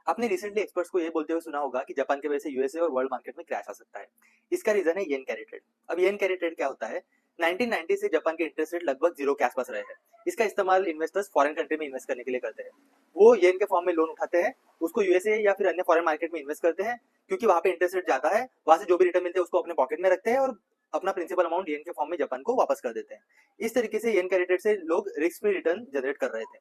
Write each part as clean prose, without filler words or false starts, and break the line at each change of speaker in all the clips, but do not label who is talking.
आपने recently experts को ये बोलते हुए सुना होगा कि जापान की वजह से यूएसए और वर्ल्ड मार्केट में क्रैश आ सकता है। इसका रीजन है येन कैरी ट्रेड। अब येन कैरी ट्रेड क्या होता है? 1990 से जापान के इंटरेस्ट रेट लगभग जीरो के आसपास रहे हैं। इसका इस्तेमाल इन्वेस्टर्स फॉरेन कंट्री में इन्वेस्ट करने के लिए करते हैं। वो येन के फॉर्म में लोन उठाते हैं, उसको यूएसए या फिर अन्य फॉरेन मार्केट में इन्वेस्ट करते हैं, क्योंकि वहां पे इंटरेस्ट रेट ज्यादा है। वहां से जो भी रिटर्न मिलते हैं उसको अपने पॉकेट में रखते हैं और अपना प्रिंसिपल अमाउंट येन के फॉर्म में जापान को वापस कर देते हैं। इस तरीके से येन कैरी ट्रेड से लोग रिस्क फ्री रिटर्न जनरेट कर रहे थे।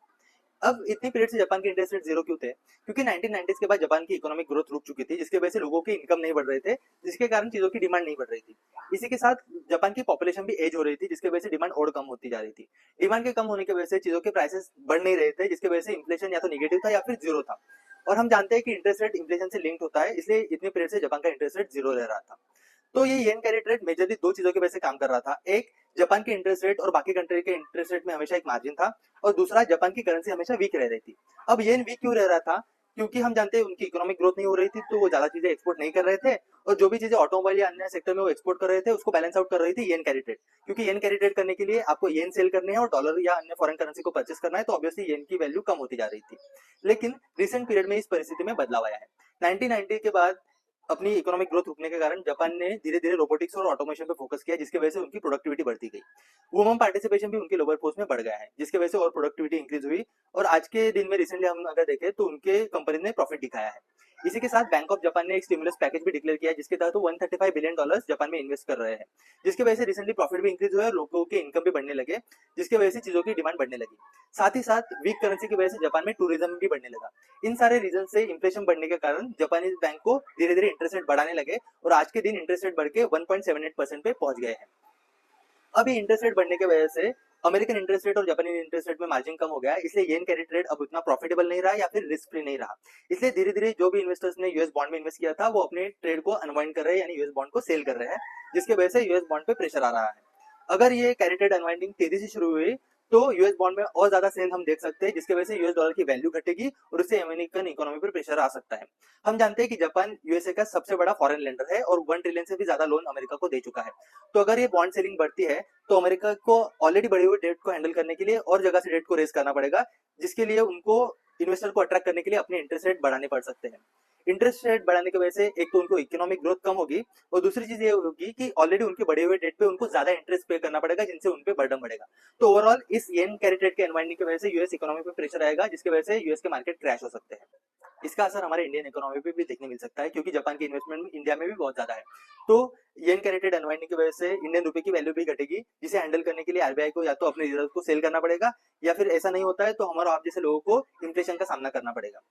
अब इतनी पीरियड से जापान के इंटरेस्ट रेट जीरो क्यों थे? क्योंकि 1990s के बाद जापान की इकोनॉमिक ग्रोथ रुक चुकी थी, जिसकी वजह से लोगों की इनकम नहीं बढ़ रहे थे, जिसके कारण चीजों की डिमांड नहीं बढ़ रही थी। इसी के साथ जापान की पॉपुलेशन भी एज हो रही थी, जिसकी वजह से डिमांड और कम होती जा रही थी। डिमांड के कम होने की वजह से चीजों के प्राइसेस बढ़ नहीं रहे थे, जिसकी वजह से इन्फ्लेशन या तो निगेटिव था या फिर जीरो था। और हम जानते हैं कि इंटरेस्ट रेट इन्फ्लेशन से लिंक्ड होता है, इसलिए इतनी पीरियड से जापान का इंटरेस्ट रेट जीरो रह रहा था। तो ये येन कैरी ट्रेड मेजरली दो चीजों की वजह से काम कर रहा था। एक, जापान के इंटरेस्ट रेट और बाकी कंट्री के इंटरेस्ट रेट में हमेशा एक मार्जिन था, और दूसरा, जापान की करेंसी हमेशा वीक रह रही थी। अब येन वीक क्यों रह रहा था? क्योंकि हम जानते हैं उनकी इकोनॉमिक ग्रोथ नहीं हो रही थी, तो वो ज्यादा चीजें एक्सपोर्ट नहीं कर रहे थे, और जो भी चीजें ऑटोमोबाइल या अन्य सेक्टर में वो एक्सपोर्ट कर रहे थे उसको बैलेंस आउट कर रही थी येन कैरी ट्रेड। क्योंकि येन कैरी ट्रेड करने के लिए आपको येन सेल करने हैं और डॉलर या अन्य फॉरेन करेंसी को परचेस करना है, तो ऑब्वियसली येन की वैल्यू कम होती जा रही थी। लेकिन रिसेंट पीरियड में इस परिस्थिति में बदलाव आया है। 1990 के बाद अपनी इकोनॉमिक ग्रोथ रुकने के कारण जापान ने धीरे धीरे रोबोटिक्स और ऑटोमेशन पे फोकस किया, जिसकी वजह से उनकी प्रोडक्टिविटी बढ़ती गई। वुमन पार्टिसिपेशन भी उनके लेबर फोर्स में बढ़ गया है, जिसकी वजह से और प्रोडक्टिविटी इंक्रीज हुई। और आज के दिन में रिसेंटली हम अगर देखें तो उनके कंपनी ने प्रॉफिट दिखाया है। इसी के साथ बैंक ऑफ जापान ने एक स्टिमुलस पैकेज भी डिक्लेयर किया है, जिसके तहत वो $135 बिलियन जापान में इन्वेस्ट कर रहे हैं, जिसकी वजह से रिसेंटली प्रॉफिट भी इंक्रीज हुआ और लोगों के इनकम भी बढ़ने लगे, जिसकी वजह से चीजों की डिमांड बढ़ने लगी। साथ ही साथ वीक करेंसी की वजह से जापान में टूरिज्म भी बढ़ने लगा। इन सारे रीजन से इन्फ्लेशन बढ़ने के कारण जापानीज बैंक को धीरे धीरे इंटरेस्ट रेट बढ़ाने लगे, और आज के दिन इंटरेस्ट रेट बढ़ के 1.78% पे पहुंच गए हैं। अभी इंटरेस्ट रेट बढ़ने की वजह से अमेरिकन इंटरेस्ट रेट और जापानी इंटरेस्ट रेट में मार्जिन कम हो गया है, इसलिए येन कैरी ट्रेड अब उतना प्रॉफिटेबल नहीं रहा या फिर रिस्क फ्री नहीं रहा। इसलिए धीरे धीरे जो भी इन्वेस्टर्स ने यूएस बॉन्ड में इन्वेस्ट किया था वो अपने ट्रेड को अनवाइंड कर रहे हैं, यानी यूएस बॉन्ड को सेल कर रहे हैं, जिसकी वजह से यूएस बॉन्ड पे प्रेशर आ रहा है। अगर ये कैरी ट्रेड अनवाइंडिंग तेजी से शुरू हुई तो यूएस बॉन्ड में और ज्यादा सेल हम देख सकते हैं, जिसकी वजह से यूएस डॉलर की वैल्यू घटेगी और उससे अमेरिकन इकोनॉमी पर प्रेशर आ सकता है। हम जानते हैं कि जापान यूएसए का सबसे बड़ा फॉरेन लेंडर है और 1 ट्रिलियन से भी ज्यादा लोन अमेरिका को दे चुका है। तो अगर ये बॉन्ड सेलिंग बढ़ती है तो अमेरिका को ऑलरेडी बढ़ी हुई डेट को हैंडल करने के लिए और जगह से डेट को रेज करना पड़ेगा, जिसके लिए उनको इन्वेस्टर को अट्रैक्ट करने के लिए अपने इंटरेस्ट रेट बढ़ाने पड़ सकते हैं। इंटरेस्ट रेट बढ़ाने की वजह से एक तो उनको इकोनॉमिक ग्रोथ कम होगी, और दूसरी चीज ये होगी कि ऑलरेडी उनके बढ़े हुए डेट पे उनको ज्यादा इंटरेस्ट पे करना पड़ेगा, जिनसे उनपे बर्डन बढ़ेगा। तो ओवरऑल इस येन कैरी ट्रेड के अनवाइंडिंग की वजह से यूएस इकोनॉमी पे प्रेशर आएगा, जिसकी वजह से यूएस के मार्केट क्रैश हो सकते हैं। इसका असर हमारे इंडियन इकोनॉमी पे भी देखने मिल सकता है, क्योंकि जापान की इन्वेस्टमेंट इंडिया में भी बहुत ज्यादा है। तो येन कैरी ट्रेड अनवाइंडिंग की वजह से इंडियन रुपए की वैल्यू भी घटेगी, जिसे हैंडल करने के लिए आरबीआई को या तो अपने रिजर्व को सेल करना पड़ेगा, या फिर ऐसा नहीं होता है तो हमारा आप जैसे लोगों को इन्फ्लेशन का सामना करना पड़ेगा।